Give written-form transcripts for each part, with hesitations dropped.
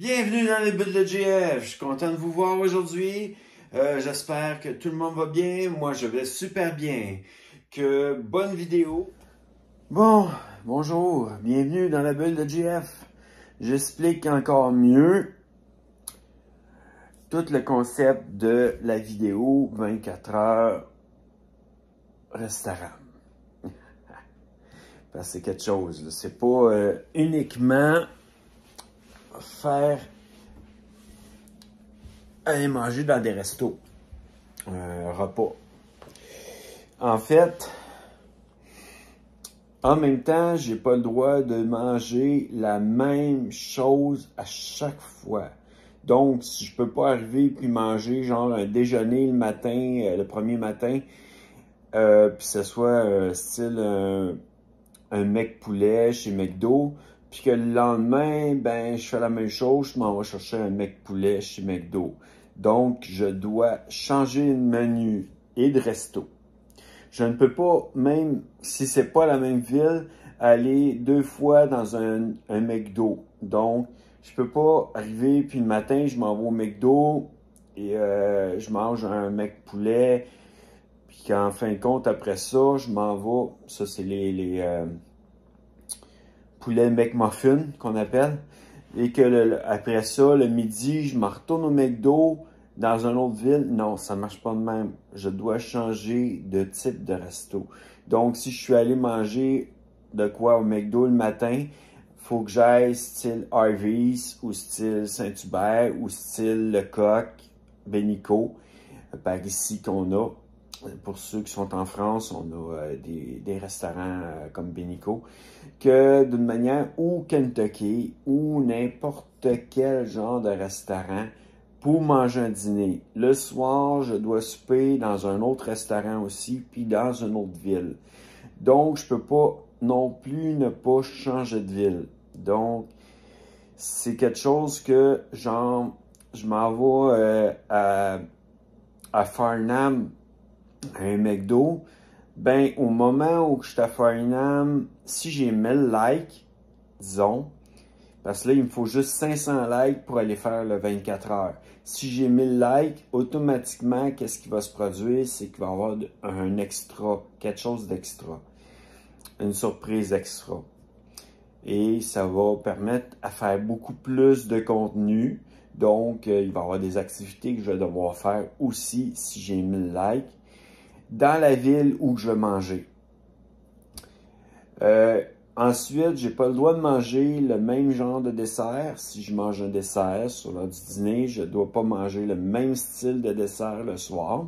Bienvenue dans les bulles de GF. Je suis content de vous voir aujourd'hui. J'espère que tout le monde va bien. Moi, je vais super bien. Que bonne vidéo. Bon, bonjour. Bienvenue dans la bulle de GF. J'explique encore mieux tout le concept de la vidéo 24 heures restaurant. Parce que c'est quelque chose. C'est pas uniquement faire aller manger dans des restos, un repas. En fait, en même temps, j'ai pas le droit de manger la même chose à chaque fois. Donc, si je peux pas arriver puis manger genre un déjeuner le matin, le premier matin, puis ce soit style un mec poulet chez McDo, puis que le lendemain, ben, je fais la même chose, je m'en vais chercher un mec poulet chez McDo. Donc, je dois changer de menu et de resto. Je ne peux pas, même si c'est pas la même ville, aller 2 fois dans un McDo. Donc, je peux pas arriver, puis le matin, je m'en vais au McDo et je mange un mec poulet, puis qu'en fin de compte, après ça, je m'en vais, ça c'est les poulet McMuffin qu'on appelle, et que après ça, le midi, je me retourne au McDo dans une autre ville. Non, ça marche pas de même. Je dois changer de type de resto. Donc, si je suis allé manger de quoi au McDo le matin, faut que j'aille style Harvey's ou style Saint-Hubert ou style Lecoq, Benico, par ici qu'on a. Pour ceux qui sont en France, on a des restaurants comme Benico, que d'une manière, ou Kentucky, ou n'importe quel genre de restaurant pour manger un dîner. Le soir, je dois souper dans un autre restaurant aussi, puis dans une autre ville. Donc, je peux pas non plus ne pas changer de ville. Donc, c'est quelque chose que, genre, je m'en vais à Farnham, à un McDo, ben, au moment où je suis à Farnham, si j'ai 1000 likes, disons, parce que là, il me faut juste 500 likes pour aller faire le 24 heures. Si j'ai 1000 likes, automatiquement, qu'est-ce qui va se produire? C'est qu'il va y avoir un extra, quelque chose d'extra, une surprise extra. Et ça va permettre à faire beaucoup plus de contenu. Donc, il va y avoir des activités que je vais devoir faire aussi si j'ai 1000 likes dans la ville où je vais manger. Ensuite, j'ai pas le droit de manger le même genre de dessert. Si je mange un dessert sur l'heure du dîner, je ne dois pas manger le même style de dessert le soir.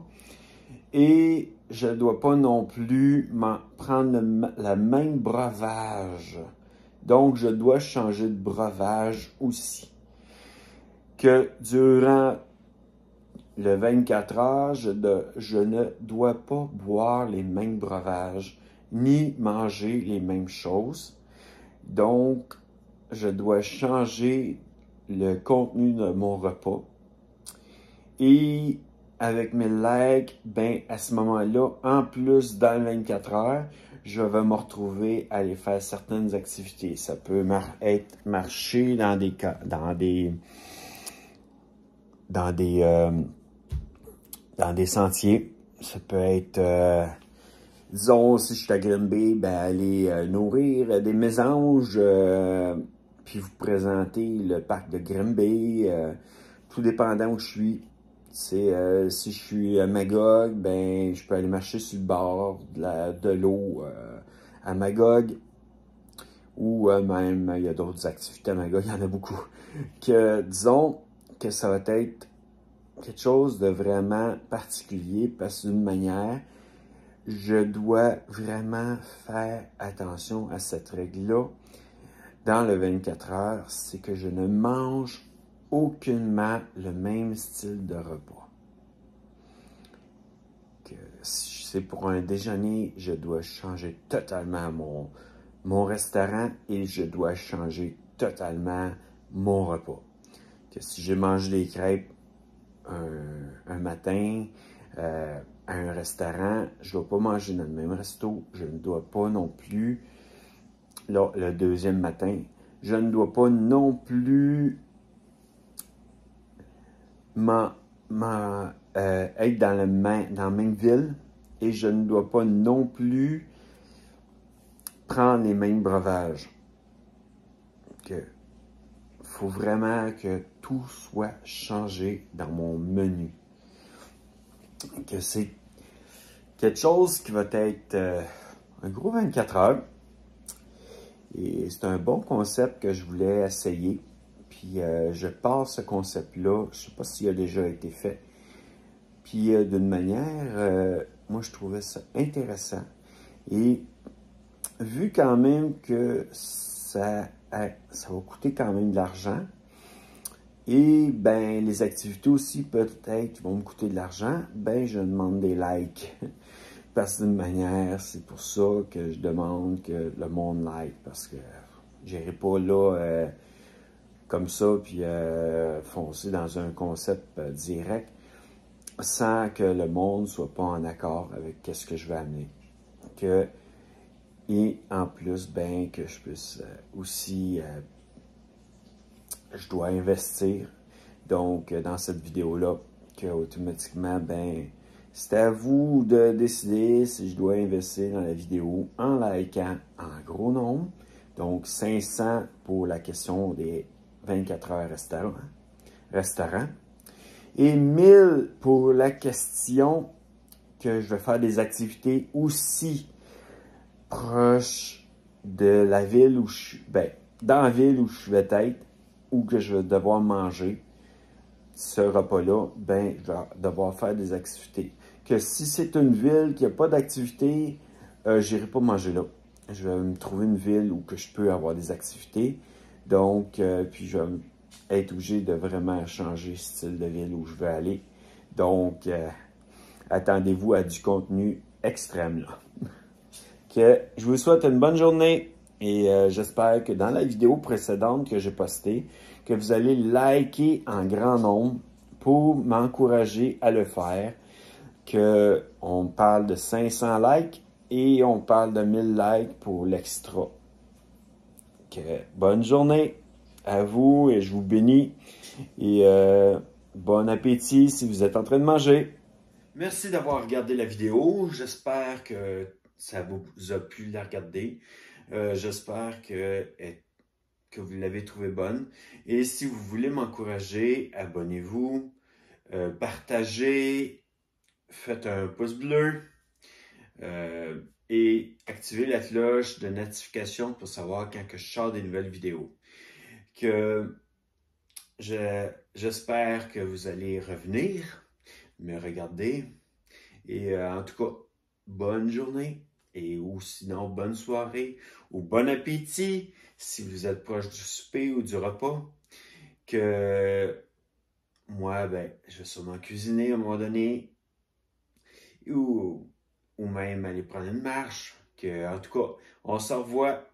Et je ne dois pas non plus prendre le même breuvage. Donc, je dois changer de breuvage aussi. Que durant le 24 heures, je ne dois pas boire les mêmes breuvages, ni manger les mêmes choses. Donc, je dois changer le contenu de mon repas. Et avec mes likes, ben, à ce moment-là, en plus, dans le 24 heures, je vais me retrouver à aller faire certaines activités. Ça peut être marcher dans des sentiers. Ça peut être, disons, si je suis à Grimby, ben, aller nourrir des mésanges, puis vous présenter le parc de Grimby, tout dépendant où je suis. Si je suis à Magog, ben, je peux aller marcher sur le bord de l'eau à Magog. Ou même, il y a d'autres activités à Magog, il y en a beaucoup. Que, disons que ça va être quelque chose de vraiment particulier parce que d'une manière, je dois vraiment faire attention à cette règle-là dans le 24 heures, c'est que je ne mange aucunement le même style de repas. Que si c'est pour un déjeuner, je dois changer totalement mon restaurant et je dois changer totalement mon repas. Que si je mange des crêpes un matin à un restaurant, je ne dois pas manger dans le même resto. Je ne dois pas non plus, là, le deuxième matin, je ne dois pas non plus être dans la même ville et je ne dois pas non plus prendre les mêmes breuvages. Il faut vraiment que tout soit changé dans mon menu. Que c'est quelque chose qui va être un gros 24 heures. Et c'est un bon concept que je voulais essayer. Puis je passe ce concept-là. Je ne sais pas s'il a déjà été fait. Puis d'une manière, moi je trouvais ça intéressant. Et vu quand même que ça va coûter quand même de l'argent, et ben les activités aussi peut-être vont me coûter de l'argent, ben je demande des likes. Parce que d'une manière, c'est pour ça que je demande que le monde like. Parce que j'irai pas là comme ça, puis foncer dans un concept direct sans que le monde soit pas en accord avec ce que je vais amener. Et en plus, ben que je puisse aussi, je dois investir. Donc, dans cette vidéo-là, que automatiquement, ben, c'est à vous de décider si je dois investir dans la vidéo en likant en gros nombre. Donc, 500 pour la question des 24 heures restaurant. Et 1000 pour la question que je vais faire des activités aussi proches de la ville où je suis, ben, dans la ville où je vais être, ou que je vais devoir manger ce repas-là, ben, je vais devoir faire des activités. Que si c'est une ville qui n'a pas d'activité, j'irai pas manger là. Je vais me trouver une ville où que je peux avoir des activités. Donc, puis je vais être obligé de vraiment changer le style de ville où je veux aller. Donc, attendez-vous à du contenu extrême là. Que je vous souhaite une bonne journée et j'espère que dans la vidéo précédente que j'ai postée, que vous allez liker en grand nombre pour m'encourager à le faire. On parle de 500 likes et on parle de 1000 likes pour l'extra. Bonne journée à vous et je vous bénis. Et bon appétit si vous êtes en train de manger. Merci d'avoir regardé la vidéo. J'espère que ça vous a plu la regarder. J'espère que vous l'avez trouvée bonne. Et si vous voulez m'encourager, abonnez-vous, partagez, faites un pouce bleu et activez la cloche de notification pour savoir quand que je sors des nouvelles vidéos. J'espère que vous allez revenir, me regarder. Et en tout cas, bonne journée ou sinon bonne soirée ou bon appétit si vous êtes proche du souper ou du repas. Moi, ben, je vais sûrement cuisiner à un moment donné ou même aller prendre une marche. En tout cas, on se revoit